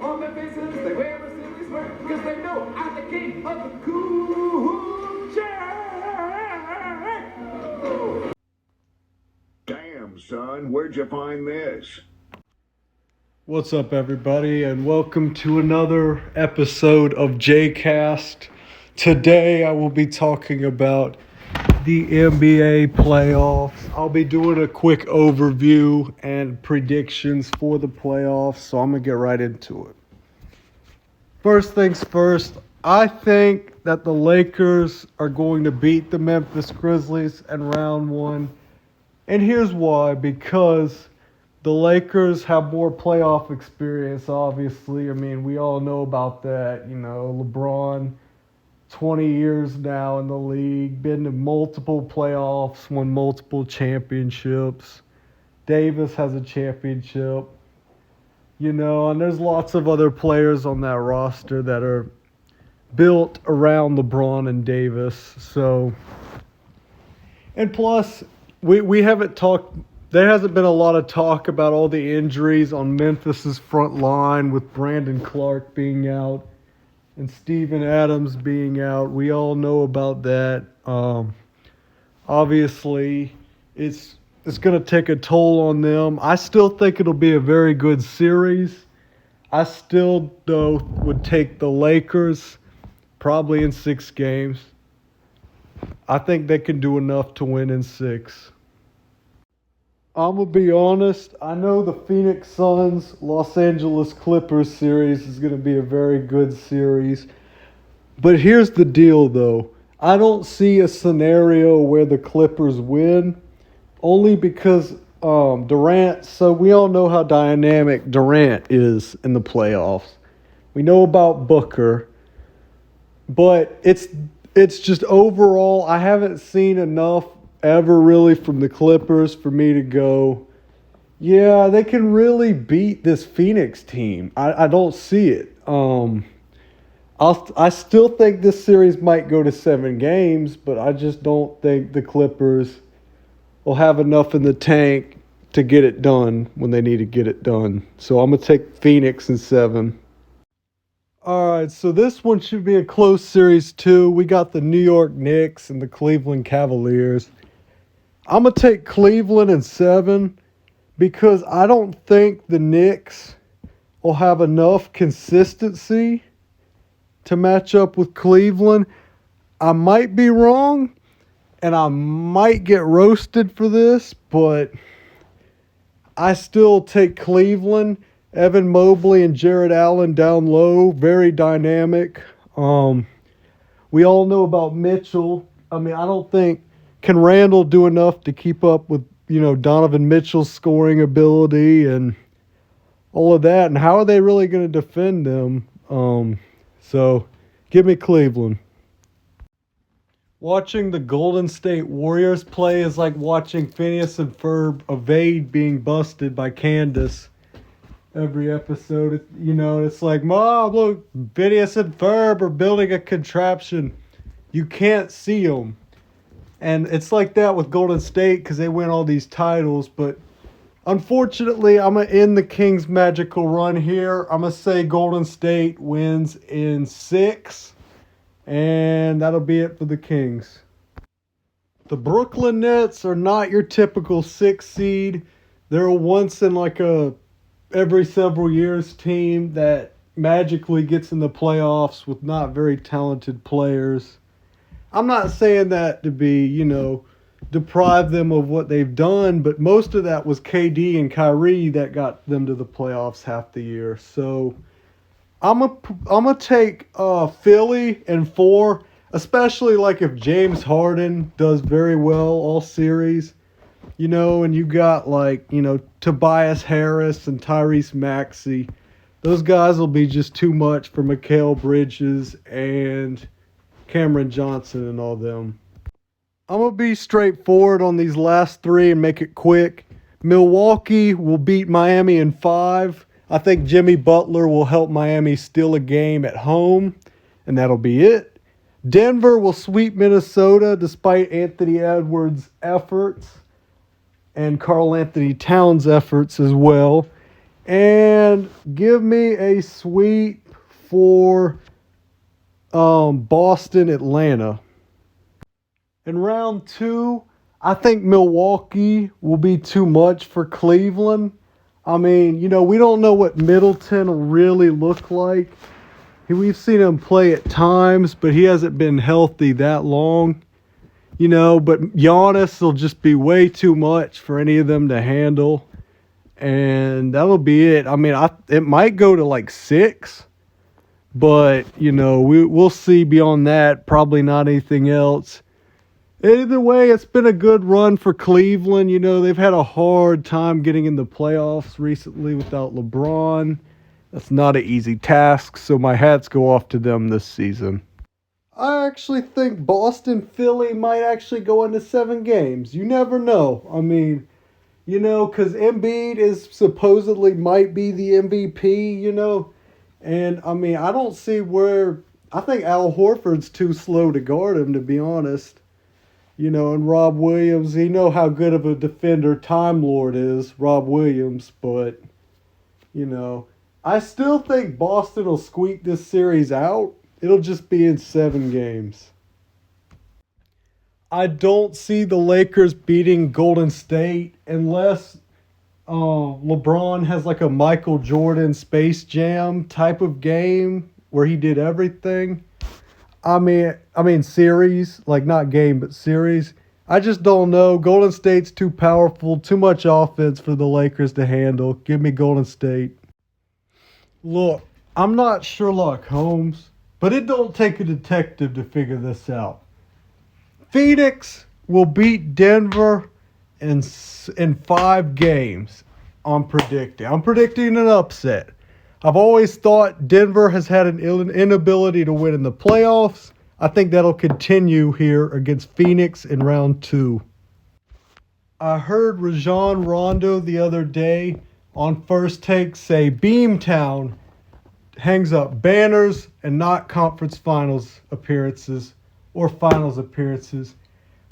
on their faces, they wear a silly smirk, because they know I'm the king of the cool jack. Damn, son, where'd you find this? What's up, everybody, and welcome to another episode of JCast. Today, I will be talking about the NBA playoffs. I'll be doing a quick overview and predictions for the playoffs, so I'm going to get right into it. First things first, I think that the Lakers are going to beat the Memphis Grizzlies in round one. And here's why, because the Lakers have more playoff experience, obviously. I mean, we all know about that. You know, LeBron, 20 years now in the league, been to multiple playoffs, won multiple championships. Davis has a championship. You know, and there's lots of other players on that roster that are built around LeBron and Davis. So, and plus, we haven't talked. There hasn't been a lot of talk about all the injuries on Memphis's front line with Brandon Clark being out and Steven Adams being out. We all know about that. Obviously, it's going to take a toll on them. I still think it'll be a very good series. I still, though, would take the Lakers probably in 6 games. I think they can do enough to win in 6. I'm going to be honest. I know the Phoenix Suns Los Angeles Clippers series is going to be a very good series. But here's the deal, though. I don't see a scenario where the Clippers win, only because Durant. So we all know how dynamic Durant is in the playoffs. We know about Booker. But it's just overall, I haven't seen enough ever really from the Clippers for me to go, yeah, they can really beat this Phoenix team. I don't see it. I still think this series might go to 7 games, but I just don't think the Clippers will have enough in the tank to get it done when they need to get it done. So I'm going to take Phoenix in 7. All right, so this one should be a close series too. We got the New York Knicks and the Cleveland Cavaliers. I'm going to take Cleveland in 7 because I don't think the Knicks will have enough consistency to match up with Cleveland. I might be wrong, and I might get roasted for this, but I still take Cleveland. Evan Mobley and Jared Allen down low, very dynamic. We all know about Mitchell. I mean, I don't think can Randall do enough to keep up with, Donovan Mitchell's scoring ability and all of that. And how are they really going to defend them? So give me Cleveland. Watching the Golden State Warriors play is like watching Phineas and Ferb evade being busted by Candace. Every episode, it's like, Mom, look, Phineas and Ferb are building a contraption. You can't see them. And it's like that with Golden State because they win all these titles. But unfortunately, I'm going to end the Kings' magical run here. I'm going to say Golden State wins in 6. And that'll be it for the Kings. The Brooklyn Nets are not your typical 6 seed. They're a once in like a every several years team that magically gets in the playoffs with not very talented players. I'm not saying that to be, deprive them of what they've done, but most of that was KD and Kyrie that got them to the playoffs half the year. So I'm gonna take Philly in 4, especially like if James Harden does very well all series. And you got Tobias Harris and Tyrese Maxey. Those guys will be just too much for Mikal Bridges and Cameron Johnson and all them. I'm going to be straightforward on these last 3 and make it quick. Milwaukee will beat Miami in 5. I think Jimmy Butler will help Miami steal a game at home, and that'll be it. Denver will sweep Minnesota despite Anthony Edwards' efforts and Karl Anthony Towns' efforts as well. And give me a sweep for Boston, Atlanta. In round 2, I think Milwaukee will be too much for Cleveland. I mean, we don't know what Middleton will really look like. We've seen him play at times, but he hasn't been healthy that long. But Giannis will just be way too much for any of them to handle. And that'll be it. I mean, it might go to like 6. But, we'll see beyond that. Probably not anything else. Either way, it's been a good run for Cleveland. They've had a hard time getting in the playoffs recently without LeBron. That's not an easy task, so my hats go off to them this season. I actually think Boston, Philly might actually go into 7 games. You never know. I mean, because Embiid is supposedly might be the MVP, And, I mean, I don't see where... I think Al Horford's too slow to guard him, to be honest. And Rob Williams, you know how good of a defender Time Lord is, Rob Williams, but, I still think Boston will squeak this series out. It'll just be in 7 games. I don't see the Lakers beating Golden State unless LeBron has like a Michael Jordan Space Jam type of game where he did everything. I mean series, like not game, but series. I just don't know. Golden State's too powerful, too much offense for the Lakers to handle. Give me Golden State. Look, I'm not Sherlock Holmes, but it don't take a detective to figure this out. Phoenix will beat Denver in 5 games. I'm predicting an upset. I've always thought Denver has had an inability to win in the playoffs. I think that'll continue here against Phoenix in round 2. I heard Rajon Rondo the other day on First Take say Beamtown hangs up banners and not conference finals appearances or finals appearances.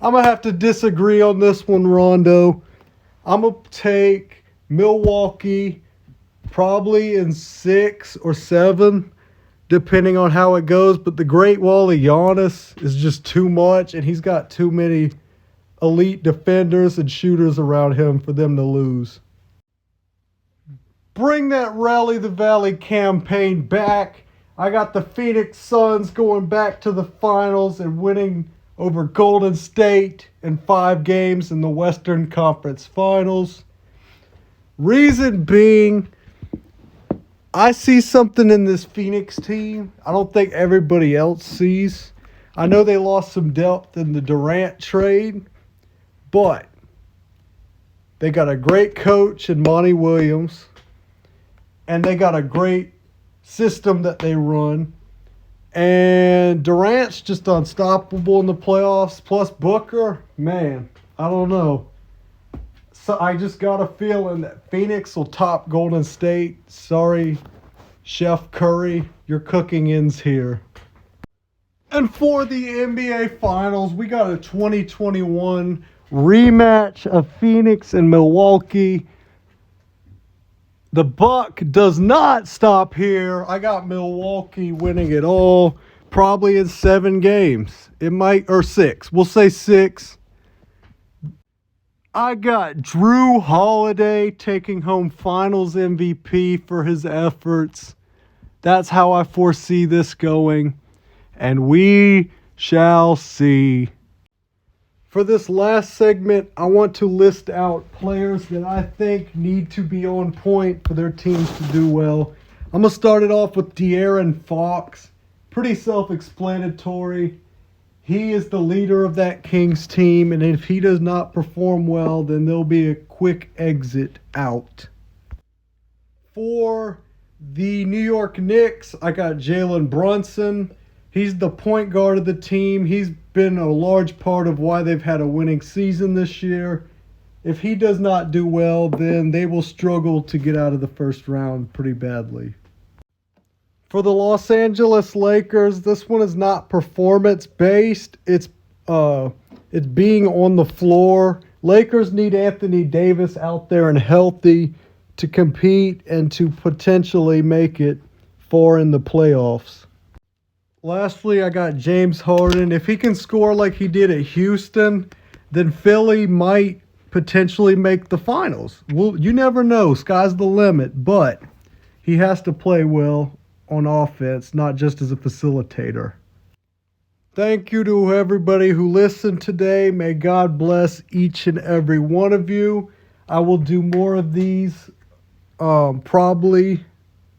I'm going to have to disagree on this one, Rondo. I'm going to take Milwaukee probably in 6 or 7, depending on how it goes. But the Great Wall of Giannis is just too much, and he's got too many elite defenders and shooters around him for them to lose. Bring that Rally the Valley campaign back. I got the Phoenix Suns going back to the finals and winning over Golden State in 5 games in the Western Conference Finals. Reason being, I see something in this Phoenix team I don't think everybody else sees. I know they lost some depth in the Durant trade, but they got a great coach in Monty Williams, and they got a great system that they run. And Durant's just unstoppable in the playoffs. Plus Booker, man, I don't know. So I just got a feeling that Phoenix will top Golden State. Sorry, Chef Curry, your cooking ends here. And for the NBA Finals, we got a 2021 rematch of Phoenix and Milwaukee. The buck does not stop here. I got Milwaukee winning it all, probably in 7 games. It might, or 6. We'll say 6. I got Drew Holiday taking home Finals MVP for his efforts. That's how I foresee this going. And we shall see. For this last segment, I want to list out players that I think need to be on point for their teams to do well. I'm going to start it off with De'Aaron Fox. Pretty self-explanatory. He is the leader of that Kings team, and if he does not perform well, then there'll be a quick exit out. For the New York Knicks, I got Jalen Brunson. He's the point guard of the team. He's been a large part of why they've had a winning season this year. If he does not do well, then they will struggle to get out of the first round pretty badly. For the Los Angeles Lakers, this one is not performance-based. It's being on the floor. Lakers need Anthony Davis out there and healthy to compete and to potentially make it far in the playoffs. Lastly, I got James Harden. If he can score like he did at Houston, then Philly might potentially make the finals. Well, you never know. Sky's the limit. But he has to play well on offense, not just as a facilitator. Thank you to everybody who listened today. May God bless each and every one of you. I will do more of these probably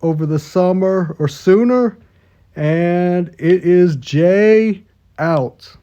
over the summer or sooner. And it is Jay out.